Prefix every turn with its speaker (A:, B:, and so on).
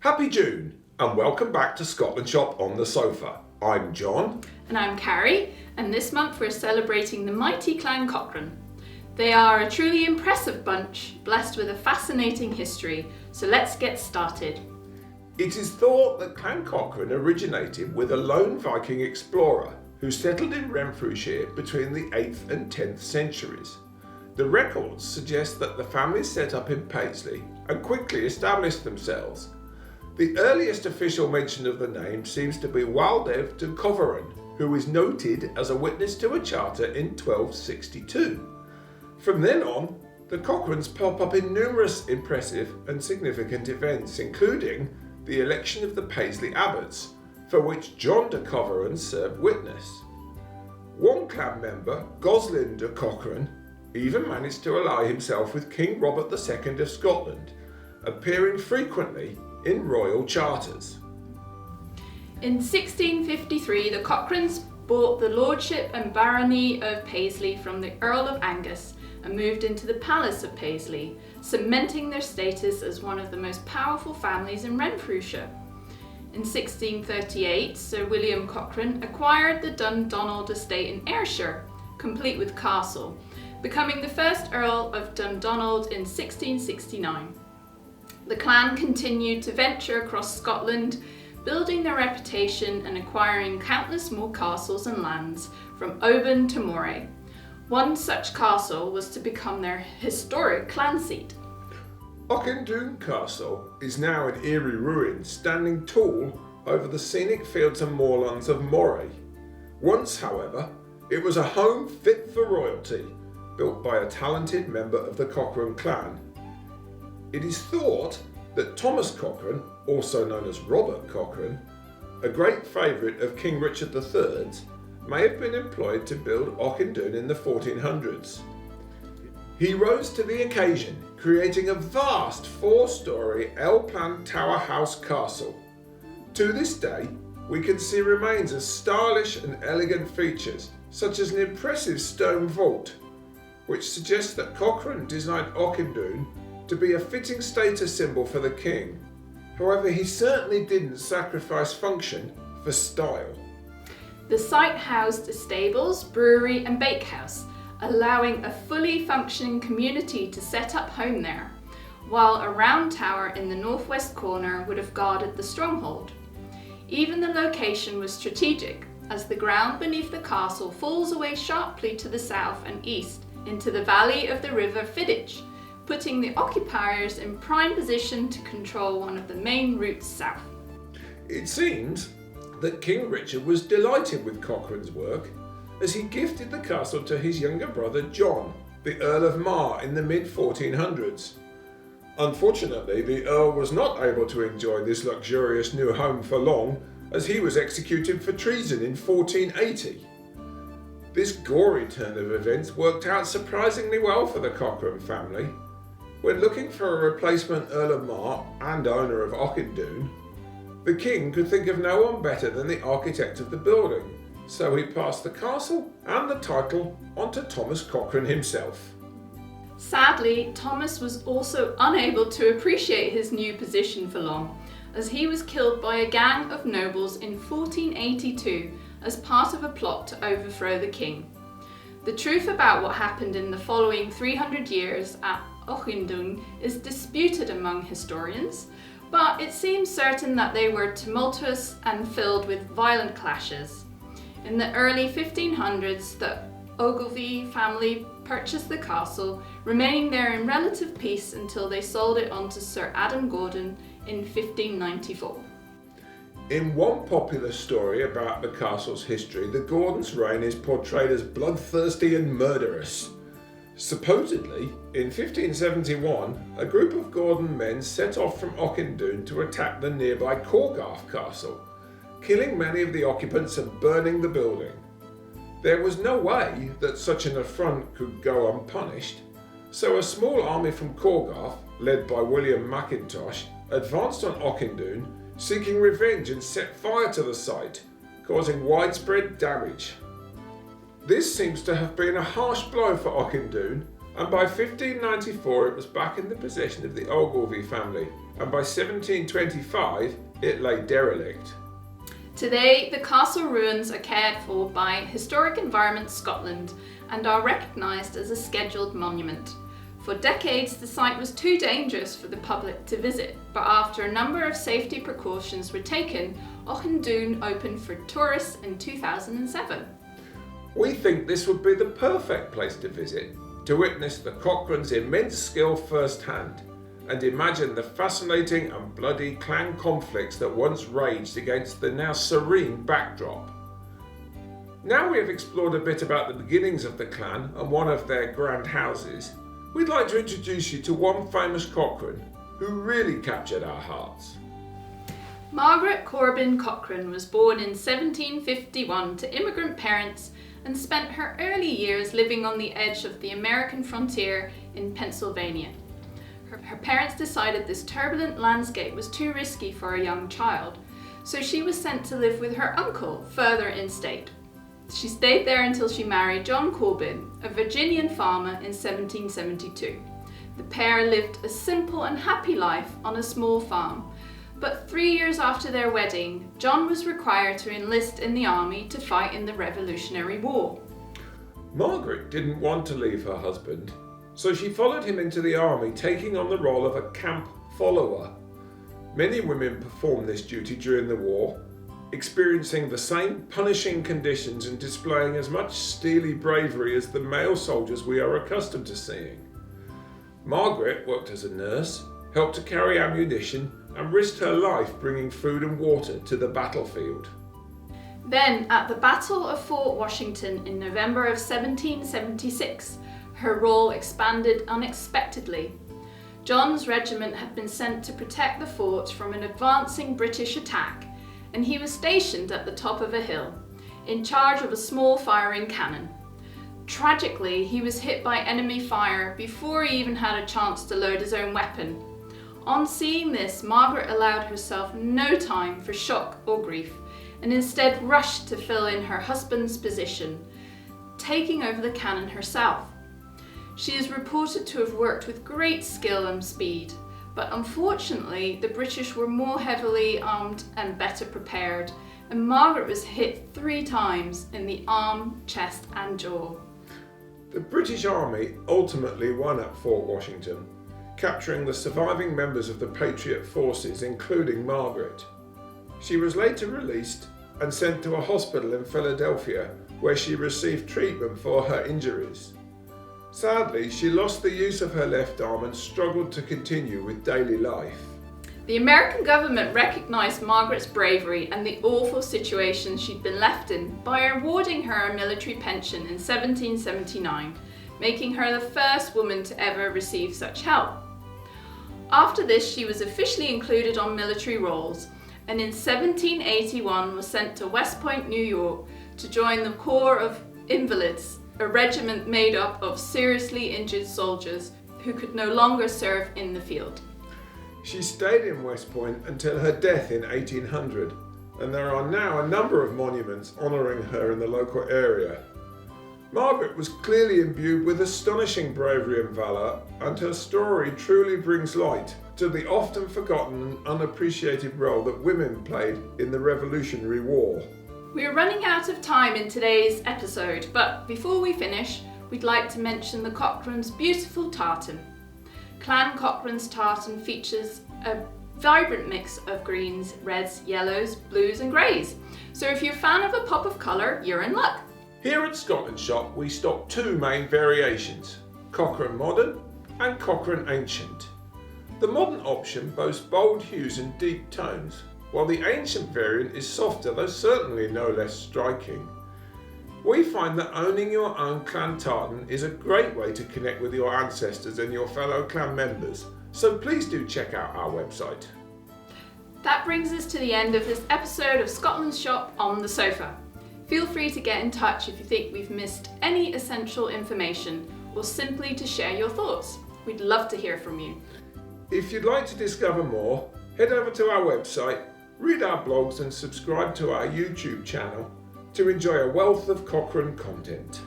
A: Happy June and welcome back to ScotlandShop on the Sofa. I'm John.
B: And I'm Carrie, and this month we're celebrating the mighty Clan Cochrane. They are a truly impressive bunch, blessed with a fascinating history, so let's get started.
A: It is thought that Clan Cochrane originated with a lone Viking explorer who settled in Renfrewshire between the 8th and 10th centuries. The records suggest that the family set up in Paisley and quickly established themselves. The earliest official mention of the name seems to be Waldev de Cochran, who is noted as a witness to a charter in 1262. From then on, the Cochranes pop up in numerous impressive and significant events, including the election of the Paisley abbots, for which John de Cochran served witness. One clan member, Goslin de Cochran, even managed to ally himself with King Robert II of Scotland, appearing frequently in royal charters.
B: In 1653, the Cochranes bought the lordship and barony of Paisley from the Earl of Angus and moved into the Palace of Paisley, cementing their status as one of the most powerful families in Renfrewshire. In 1638, Sir William Cochrane acquired the Dundonald estate in Ayrshire, complete with castle, becoming the first Earl of Dundonald in 1669. The clan continued to venture across Scotland, building their reputation and acquiring countless more castles and lands, from Oban to Moray. One such castle was to become their historic clan seat.
A: Auchindoun Castle is now in eerie ruins, standing tall over the scenic fields and moorlands of Moray. Once, however, it was a home fit for royalty, built by a talented member of the Cochrane clan. It is thought that Thomas Cochrane, also known as Robert Cochrane, a great favourite of King Richard III's, may have been employed to build Auchindoun in the 1400s. He rose to the occasion, creating a vast four-storey L-plan tower house castle. To this day, we can see remains of stylish and elegant features, such as an impressive stone vault, which suggests that Cochrane designed Auchindoun to be a fitting status symbol for the king. However, he certainly didn't sacrifice function for style.
B: The site housed stables, brewery and bakehouse, allowing a fully functioning community to set up home there, while a round tower in the northwest corner would have guarded the stronghold. Even the location was strategic, as the ground beneath the castle falls away sharply to the south and east into the valley of the River Fiddich, putting the occupiers in prime position to control one of the main routes south.
A: It seems that King Richard was delighted with Cochrane's work, as he gifted the castle to his younger brother John, the Earl of Mar, in the mid-1400s. Unfortunately, the Earl was not able to enjoy this luxurious new home for long, as he was executed for treason in 1480. This gory turn of events worked out surprisingly well for the Cochrane family. When looking for a replacement Earl of Mar and owner of Auchindoun, the king could think of no one better than the architect of the building, so he passed the castle and the title on to Thomas Cochrane himself.
B: Sadly, Thomas was also unable to appreciate his new position for long, as he was killed by a gang of nobles in 1482 as part of a plot to overthrow the king. The truth about what happened in the following 300 years at Auchindoun is disputed among historians, but it seems certain that they were tumultuous and filled with violent clashes. In the early 1500s, the Ogilvie family purchased the castle, remaining there in relative peace until they sold it on to Sir Adam Gordon in 1594.
A: In one popular story about the castle's history, the Gordons' reign is portrayed as bloodthirsty and murderous. Supposedly, in 1571, a group of Gordon men set off from Auchindoun to attack the nearby Corbin Castle, killing many of the occupants and burning the building. There was no way that such an affront could go unpunished, so a small army from Corbin, led by William Mackintosh, advanced on Auchindoun, seeking revenge and set fire to the site, causing widespread damage. This seems to have been a harsh blow for Auchindoun, and by 1594 it was back in the possession of the Ogilvie family, and by 1725 it lay derelict.
B: Today, the castle ruins are cared for by Historic Environment Scotland and are recognised as a scheduled monument. For decades, the site was too dangerous for the public to visit, but after a number of safety precautions were taken, Auchindoun opened for tourists in 2007.
A: We think this would be the perfect place to visit, to witness the Cochrane's immense skill firsthand, and imagine the fascinating and bloody clan conflicts that once raged against the now serene backdrop. Now we have explored a bit about the beginnings of the clan and one of their grand houses, we'd like to introduce you to one famous Cochrane who really captured our hearts.
B: Margaret Corbin Cochran was born in 1751 to immigrant parents and spent her early years living on the edge of the American frontier in Pennsylvania. Her parents decided this turbulent landscape was too risky for a young child, so she was sent to live with her uncle further in state. She stayed there until she married John Corbin, a Virginian farmer, in 1772. The pair lived a simple and happy life on a small farm, but 3 years after their wedding, John was required to enlist in the army to fight in the Revolutionary War.
A: Margaret didn't want to leave her husband, so she followed him into the army, taking on the role of a camp follower. Many women performed this duty during the war, experiencing the same punishing conditions and displaying as much steely bravery as the male soldiers we are accustomed to seeing. Margaret worked as a nurse, helped to carry ammunition, and risked her life bringing food and water to the battlefield.
B: Then, at the Battle of Fort Washington in November of 1776, her role expanded unexpectedly. John's regiment had been sent to protect the fort from an advancing British attack, and he was stationed at the top of a hill, in charge of a small firing cannon. Tragically, he was hit by enemy fire before he even had a chance to load his own weapon. On seeing this, Margaret allowed herself no time for shock or grief, and instead rushed to fill in her husband's position, taking over the cannon herself. She is reported to have worked with great skill and speed, but unfortunately the British were more heavily armed and better prepared, and Margaret was hit 3 times in the arm, chest and jaw.
A: The British Army ultimately won at Fort Washington, capturing the surviving members of the Patriot forces, including Margaret. She was later released and sent to a hospital in Philadelphia, where she received treatment for her injuries. Sadly, she lost the use of her left arm and struggled to continue with daily life.
B: The American government recognised Margaret's bravery and the awful situation she'd been left in by awarding her a military pension in 1779, making her the first woman to ever receive such help. After this, she was officially included on military rolls, and in 1781 was sent to West Point, New York, to join the Corps of Invalids, a regiment made up of seriously injured soldiers who could no longer serve in the field.
A: She stayed in West Point until her death in 1800, and there are now a number of monuments honouring her in the local area. Margaret was clearly imbued with astonishing bravery and valour, and her story truly brings light to the often forgotten and unappreciated role that women played in the Revolutionary War.
B: We are running out of time in today's episode, but before we finish, we'd like to mention the Cochrane's beautiful tartan. Clan Cochrane's tartan features a vibrant mix of greens, reds, yellows, blues and greys. So if you're a fan of a pop of colour, you're in luck.
A: Here at ScotlandShop we stock 2 main variations, Cochrane Modern and Cochrane Ancient. The modern option boasts bold hues and deep tones, while the ancient variant is softer, though certainly no less striking. We find that owning your own clan tartan is a great way to connect with your ancestors and your fellow clan members, so please do check out our website.
B: That brings us to the end of this episode of ScotlandShop on the Sofa. Feel free to get in touch if you think we've missed any essential information, or simply to share your thoughts. We'd love to hear from you.
A: If you'd like to discover more, head over to our website, read our blogs and subscribe to our YouTube channel to enjoy a wealth of Cochrane content.